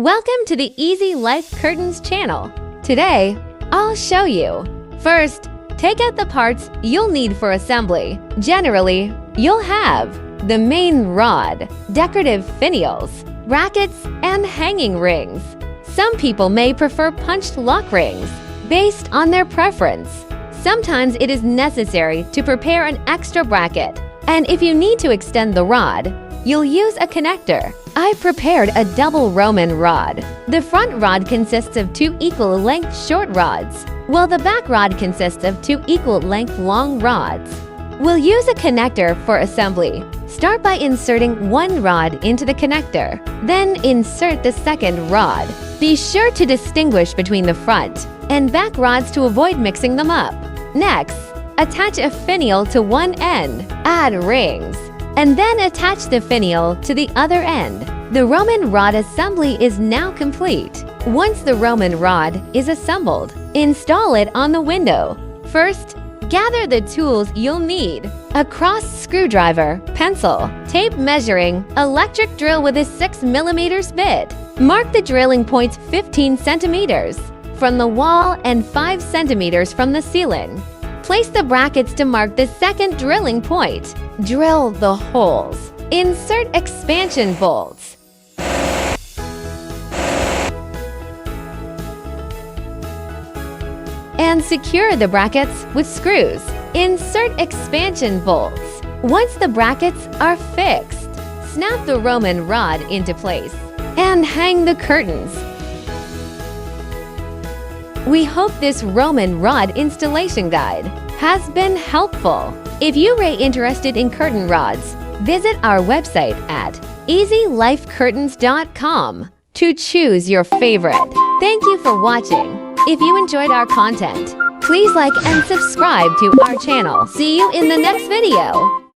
Welcome to the Easy Life Curtains channel. Today, I'll show you. First, take out the parts you'll need for assembly. Generally, you'll have the main rod, decorative finials, brackets, and hanging rings. Some people may prefer punched lock rings based on their preference. Sometimes it is necessary to prepare an extra bracket, and if you need to extend the rod, you'll use a connector. I prepared a double Roman rod. The front rod consists of 2 equal length short rods, while the back rod consists of 2 equal length long rods. We'll use a connector for assembly. Start by inserting one rod into the connector, then insert the second rod. Be sure to distinguish between the front and back rods to avoid mixing them up. Next, attach a finial to one end, add rings, and then attach the finial to the other end. The Roman rod assembly is now complete. Once the Roman rod is assembled, install it on the window. First, gather the tools you'll need: a cross screwdriver, pencil, tape measuring, electric drill with a 6mm bit. Mark the drilling points 15 centimeters from the wall and 5 centimeters from the ceiling. Place the brackets to mark the second drilling point. Drill the holes. Insert expansion bolts. And secure the brackets with screws. Insert expansion bolts. Once the brackets are fixed, snap the Roman rod into place and hang the curtains. We hope this Roman rod installation guide has been helpful. If you are interested in curtain rods, visit our website at easylifecurtains.com to choose your favorite. Thank you for watching. If you enjoyed our content, please like and subscribe to our channel. See you in the next video.